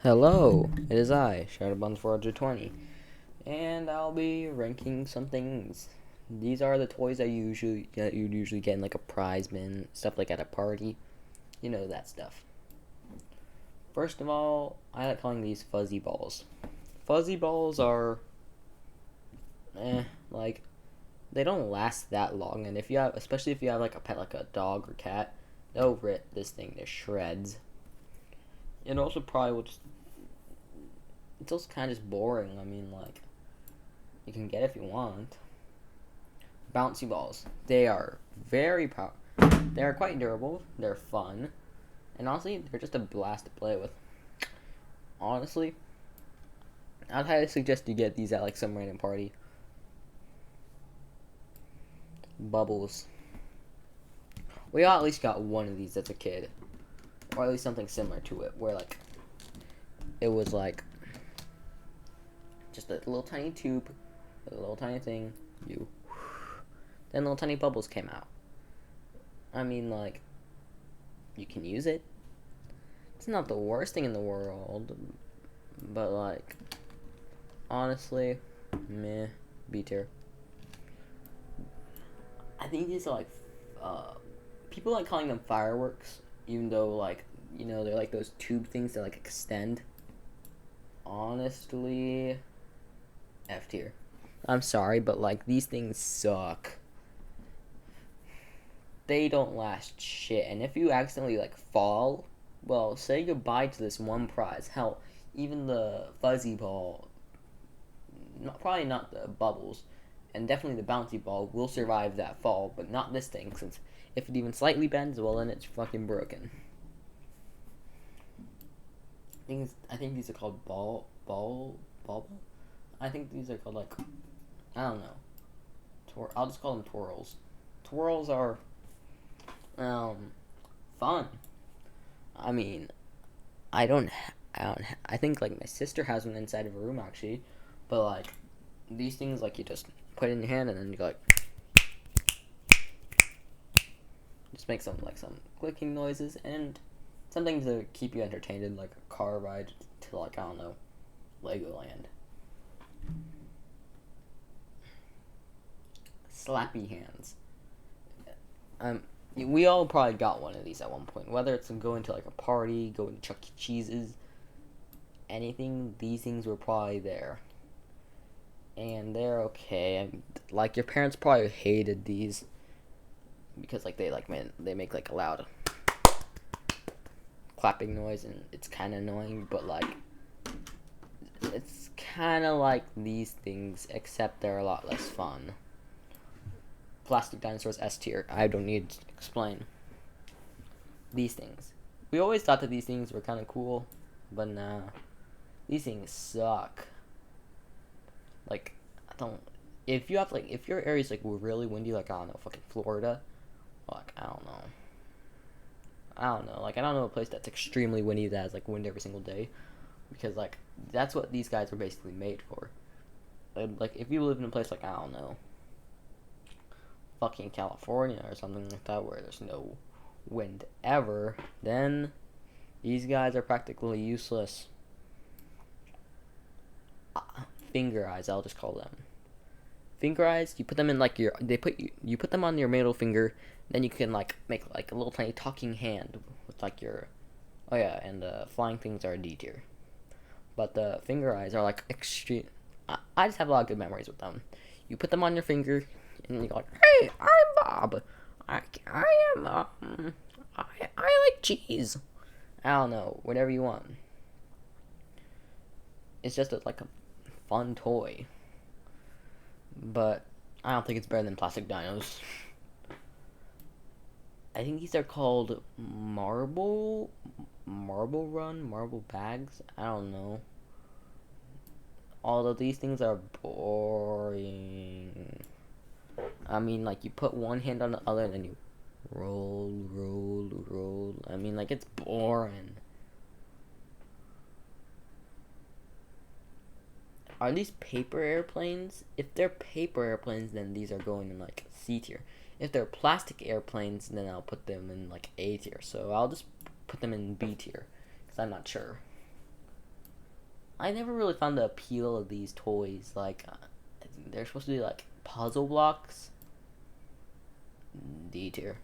Hello, it is I, Shadowbun420, and I'll be ranking some things. These are the toys you'd usually get in like a prize bin, stuff like at a party, that stuff. First of all, I like calling these fuzzy balls. Fuzzy balls are, like they don't last that long, and especially if you have like a pet like a dog or cat, they'll rip this thing to shreds. It also probably will just it's also kind of just boring. I mean, like, you can get it if you want. Bouncy balls. They are very powerful. They are quite durable. They're fun. And honestly, they're just a blast to play with. Honestly, I'd highly suggest you get these at like some random party. Bubbles. We all at least got one of these as a kid. Or at least something similar to it. Where like, it was like, just a little tiny tube. A little tiny thing. Then little tiny bubbles came out. I mean, like, you can use it. It's not the worst thing in the world, but like, honestly, meh, B tier. I think these are like, people like calling them fireworks, even though like, they're like those tube things that like extend. Honestly, F tier. I'm sorry, but like these things suck. They don't last shit, and if you accidentally like fall, well, say goodbye to this one prize. Hell, even the fuzzy ball, probably not the bubbles, and definitely the bouncy ball will survive that fall, but not this thing, since if it even slightly bends, well, then it's fucking broken. I think these are called ball. I think these are called like, I don't know. I'll just call them twirls. Twirls are fun. I mean, I think like my sister has one inside of her room actually, but like these things like you just put it in your hand and then you go like just make some clicking noises and something to keep you entertained in like a car ride to like I don't know, Legoland. Slappy hands. We all probably got one of these at one point. Whether it's going to like a party, going to Chuck E. Cheese's, anything, these things were probably there. And they're okay. And like your parents probably hated these because like they make like a loud clapping noise and it's kind of annoying. But like it's kind of like these things, except they're a lot less fun. Plastic dinosaurs S tier. I don't need to explain. These things. We always thought that these things were kind of cool, but nah. These things suck. Like, I don't. If you have like, if your area's like really windy, like I don't know, fucking Florida, like I don't know. Like I don't know a place that's extremely windy that has like wind every single day, because like that's what these guys were basically made for. Like if you live in a place like I don't know, fucking California or something like that where there's no wind ever, then these guys are practically useless. Finger eyes, I'll just call them. Finger eyes, you put them in like you put them on your middle finger, then you can like make like a little tiny talking hand with like your oh yeah, and the flying things are D tier. But the finger eyes are like extreme. I just have a lot of good memories with them. You put them on your finger, and you're like, "Hey, I'm Bob. I am I like cheese. I don't know, whatever you want. It's just like a fun toy, but I don't think it's better than plastic dinos. I think these are called marble bags. I don't know. Although these things are boring. I mean, like you put one hand on the other and then you roll. I mean, like it's boring. Are these paper airplanes? If they're paper airplanes, then these are going in like C tier. If they're plastic airplanes, then I'll put them in like A tier. So I'll just put them in B tier because I'm not sure. I never really found the appeal of these toys. Like, they're supposed to be like puzzle blocks. D tier.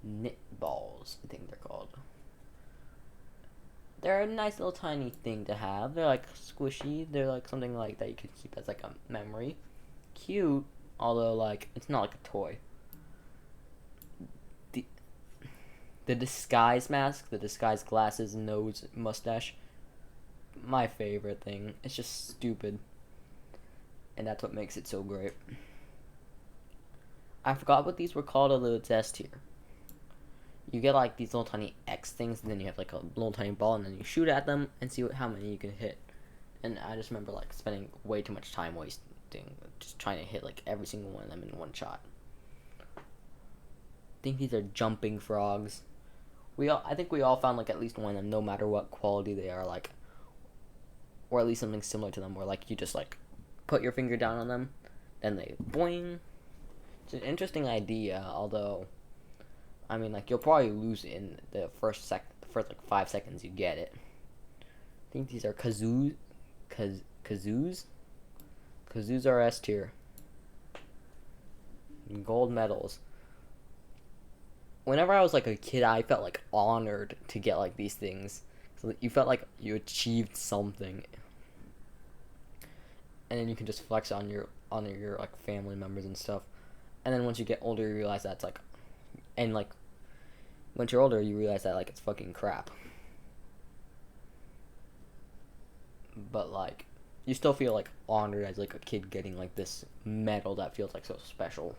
Knit balls, I think they're called. They're a nice little tiny thing to have. They're like squishy. They're like something like that you could keep as like a memory. Cute, although like it's not like a toy. The disguise mask, the disguise glasses, nose, mustache. My favorite thing. It's just stupid. And that's what makes it so great. I forgot what these were called, although it's S tier. You get like these little tiny X things, and then you have like a little tiny ball, and then you shoot at them and see how many you can hit. And I just remember like spending way too much time wasting just trying to hit like every single one of them in one shot. I think these are jumping frogs. I think we all found like at least one of them, no matter what quality they are, like, or at least something similar to them, where like you just like put your finger down on them, then they boing. It's an interesting idea, although I mean, like, you'll probably lose it in the first like 5 seconds you get it. I think these are kazoos. Kazoos are S tier. Gold medals. Whenever I was like a kid, I felt like honored to get like these things. So you felt like you achieved something, and then you can just flex on your like family members and stuff. And then once you get older, you realize that's like, and like, once you're older, you realize that like it's fucking crap. But like, you still feel like honored as like a kid getting like this medal that feels like so special.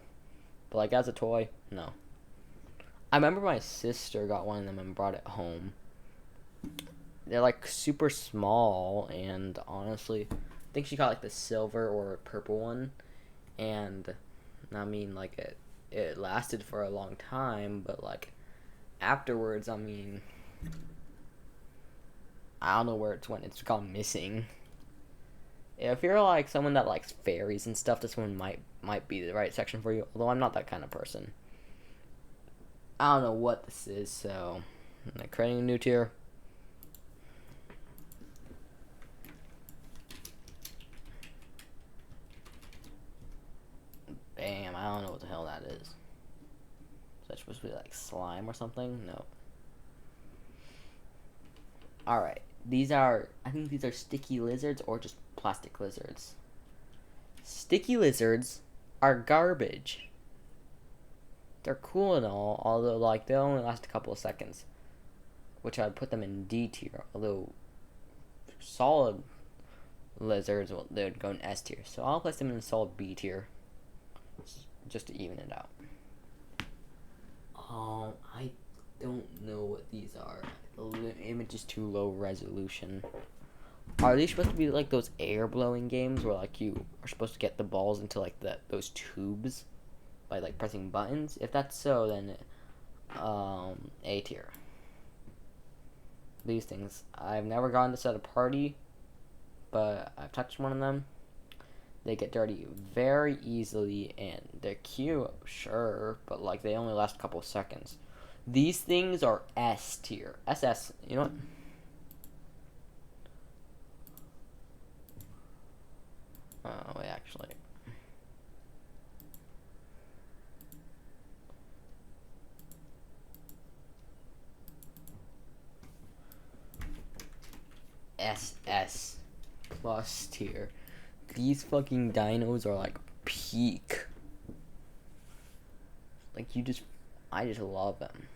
But like as a toy, no. I remember my sister got one of them and brought it home. They're like super small, and honestly, I think she got like the silver or purple one, and I mean like it lasted for a long time, but like afterwards, I mean, I don't know where it's went. It's gone missing. If you're like someone that likes fairies and stuff, this one might be the right section for you. Although I'm not that kind of person. I don't know what this is, so I'm like creating a new tier. Bam! I don't know what the hell that is. Is that supposed to be like slime or something? No. Alright. I think these are sticky lizards or just plastic lizards. Sticky lizards are garbage. They're cool and all, although like they only last a couple of seconds. Which I'd put them in D tier, although solid lizards, well, they would go in S tier. So I'll place them in solid B tier. Just to even it out. I don't know what these are. The image is too low resolution. Are these supposed to be like those air blowing games where like you are supposed to get the balls into like those tubes by like pressing buttons? If that's so, then A tier. These things, I've never gotten this at a party, but I've touched one of them. They get dirty very easily, and they're cute, sure, but like they only last a couple of seconds. These things are S tier. SS, you know what? Oh, wait, actually. SS plus tier. These fucking dinos are like peak. Like I just love them.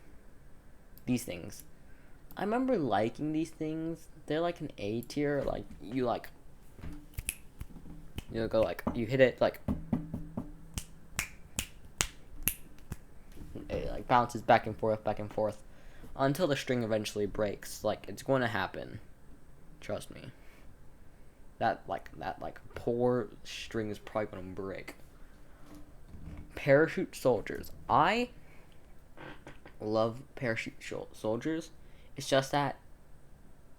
These things. I remember liking these things. They're like an A tier. Like you go like you hit it like it like bounces back and forth until the string eventually breaks. Like it's going to happen. Trust me. That poor string is probably gonna break. Parachute soldiers. I love parachute soldiers. It's just that,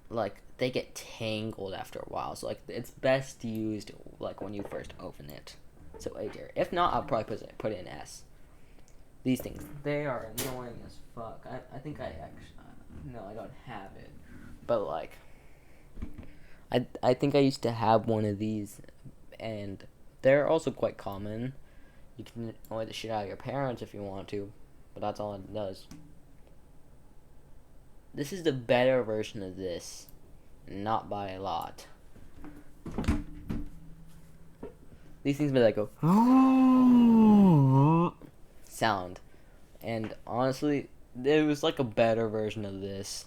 like, they get tangled after a while. So, like, it's best used, like, when you first open it. So, A tier. If not, I'll probably put it in S. These things. They are annoying as fuck. I think I actually... No, I don't have it. But, like... I think I used to have one of these, and they're also quite common. You can annoy the shit out of your parents if you want to, but that's all it does. This is the better version of this, not by a lot. These things make like a sound, and honestly, it was like a better version of this,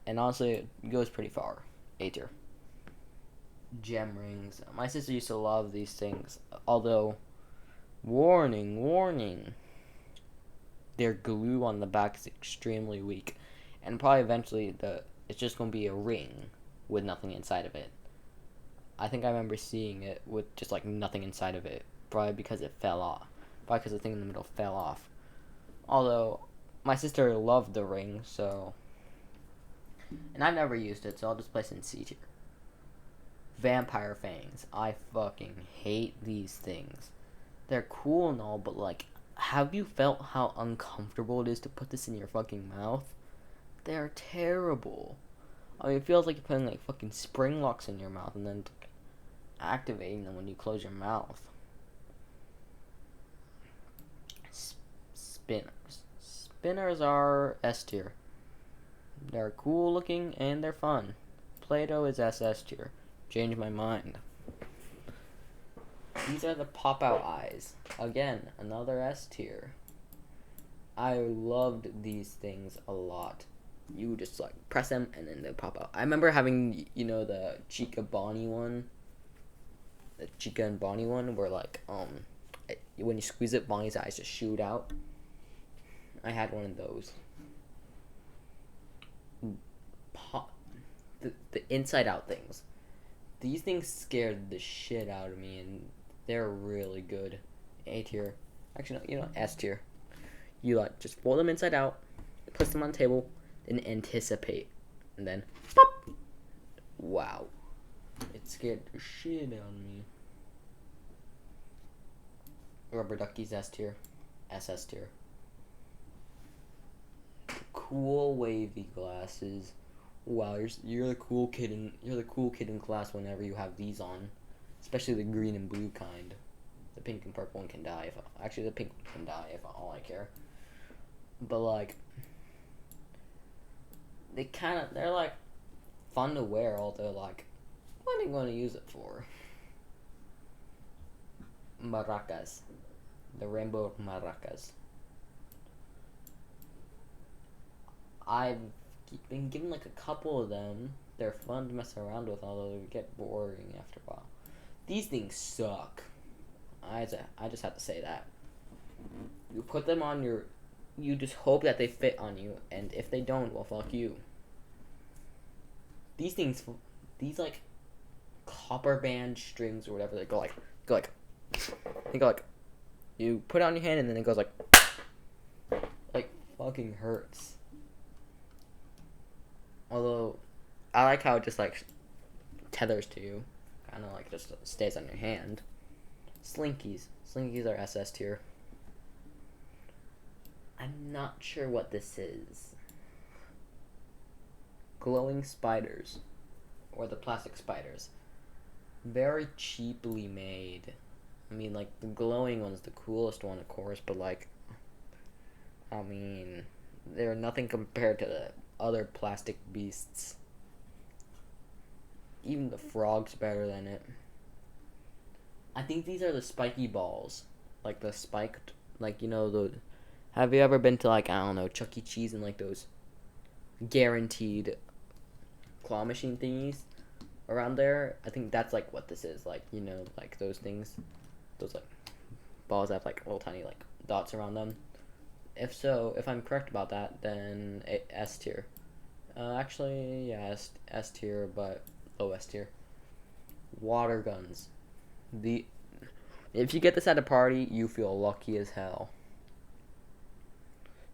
and honestly, it goes pretty far. A tier. Gem rings. My sister used to love these things, although, warning, their glue on the back is extremely weak, and probably eventually it's just gonna be a ring with nothing inside of it. I think I remember seeing it with just like nothing inside of it, probably because it fell off. Probably because the thing in the middle fell off. Although my sister loved the ring, so, and I've never used it, so I'll just place it in C tier. Vampire fangs. I fucking hate these things. They're cool and all, but like, have you felt how uncomfortable it is to put this in your fucking mouth? They're terrible. I mean, it feels like you're putting like fucking spring locks in your mouth and then activating them when you close your mouth. Spinners. Spinners are S tier. They're cool looking and they're fun. Play-Doh is SS tier. Changed my mind. These are the pop-out eyes. Again, another S tier. I loved these things a lot. You just like press them and then they pop out. I remember having, the Chica Bonnie one. The Chica and Bonnie one where like, when you squeeze it, Bonnie's eyes just shoot out. I had one of those. The inside out things. These things scared the shit out of me, and they're really good. A tier. Actually, no, S tier. You like just fold them inside out, place them on the table, and anticipate, and then pop. Wow, it scared the shit out of me. Rubber duckies S tier, SS tier. Cool wavy glasses. Wow, you're the cool kid in class whenever you have these on, especially the green and blue kind. The pink and purple one can die the pink one can die if all I care. But like, they're like fun to wear, although like, what are you going to use it for? Maracas, the rainbow maracas. I've been given like a couple of them. They're fun to mess around with, although they get boring after a while. These things suck. I just have to say that. You put them on you just hope that they fit on you, and if they don't, well, fuck you. These like copper band strings or whatever, they go like, you put it on your hand and then it goes like fucking hurts. Although, I like how it just like tethers to you, kind of like just stays on your hand. Slinkies are SS tier. I'm not sure what this is. Glowing spiders, or the plastic spiders. Very cheaply made. I mean, like, the glowing one's the coolest one, of course, but like, I mean, they're nothing compared to the other plastic beasts. Even the frog's better than it. I think these are the spiky balls. Like the spiked, like, have you ever been to like, I don't know, Chuck E. Cheese and like those guaranteed claw machine thingies around there? I think that's like what this is. Like, like those things. Those like balls that have like little tiny like dots around them. If I'm correct about that, then S tier. Actually, yeah, S tier, but low S tier. Water guns. If you get this at a party, you feel lucky as hell.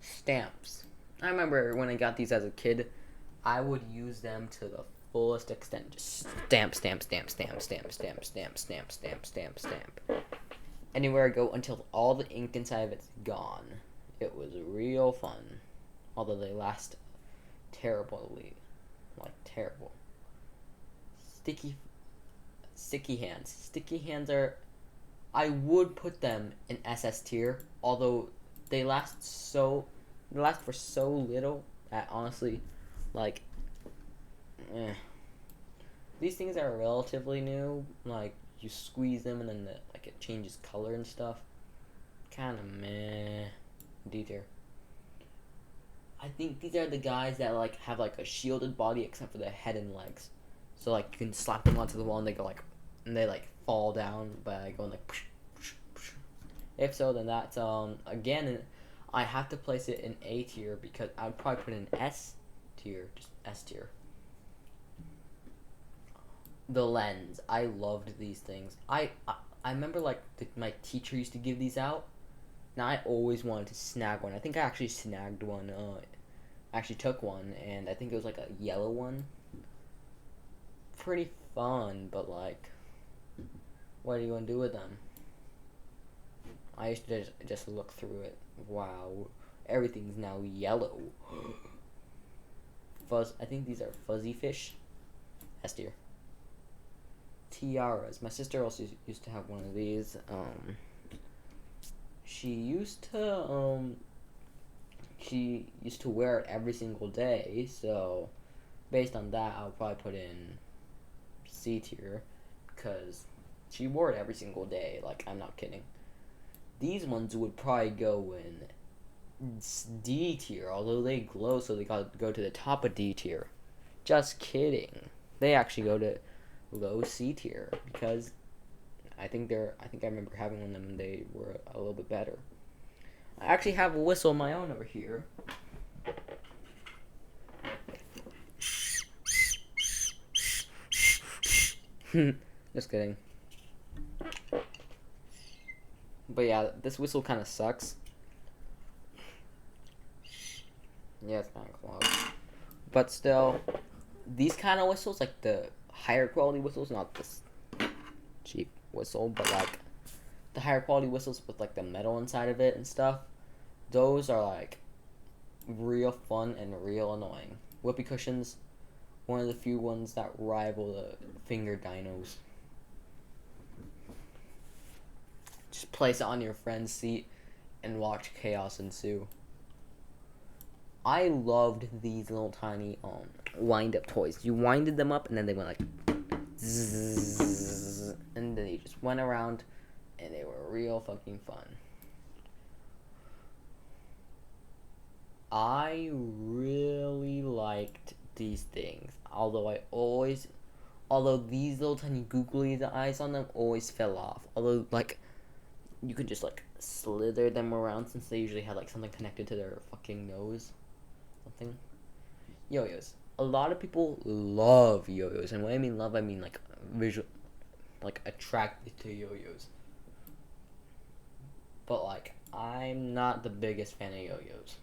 Stamps. I remember when I got these as a kid, I would use them to the fullest extent. Just stamp. Anywhere I go until all the ink inside of it's gone. It was real fun. Although they last terribly. Like, terrible. Sticky Sticky hands. Sticky hands are, I would put them in SS tier, although they last for so little that honestly, like, eh. These things are relatively new. Like, you squeeze them and then like it changes color and stuff. Kind of meh. D tier. I think these are the guys that like have like a shielded body except for the head and legs. So like you can slap them onto the wall and they go like, and they like fall down by going like. If so, then that's again, I have to place it in A tier because I would probably put it in S tier, just S tier. The lens, I loved these things. I remember like my teacher used to give these out. Now I always wanted to snag one. I think I actually snagged one. Actually took one, and I think it was like a yellow one. Pretty fun, but like, what are you gonna do with them? I used to just look through it. Wow, everything's now yellow. Fuzz. I think these are fuzzy fish. S tier. Tiaras. My sister also used to have one of these. She used to wear it every single day. So, based on that, I'll probably put in C tier because she wore it every single day. Like, I'm not kidding. These ones would probably go in D tier, although they glow, so they gotta go to the top of D tier. Just kidding. They actually go to low C tier because I think I remember having one of them and they were a little bit better. I actually have a whistle of my own over here. Just kidding. But yeah, this whistle kind of sucks. Yeah, it's kind of close. But still, these kind of whistles, like the higher quality whistles, not this cheap whistle, but like the higher quality whistles with like the metal inside of it and stuff, those are like real fun and real annoying. Whoopee cushions, one of the few ones that rival the finger dinos. Just place it on your friend's seat and watch chaos ensue. I loved these little tiny wind up toys. You winded them up and then they went like zzz, and then they just went around and they were real fucking fun. I really liked these things. Although these little tiny googly eyes on them always fell off. Although like you could just like slither them around since they usually had like something connected to their fucking nose. Something. Yo-yos. A lot of people love yo-yos, and when I mean love, I mean like visual, like attracted to yo-yos. But like, I'm not the biggest fan of yo-yos.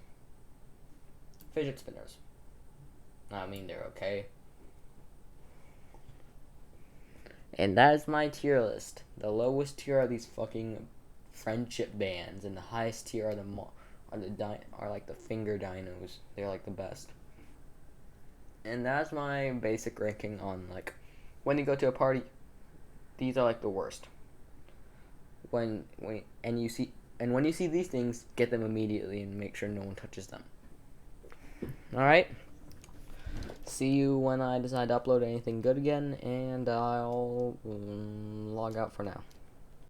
Fidget spinners. I mean, they're okay. And that is my tier list. The lowest tier are these fucking friendship bands, and the highest tier are like the finger dinos. They're like the best. And that's my basic ranking on like when you go to a party. These are like the worst. When you see these things, get them immediately and make sure no one touches them. All right. See you when I decide to upload anything good again, and I'll log out for now.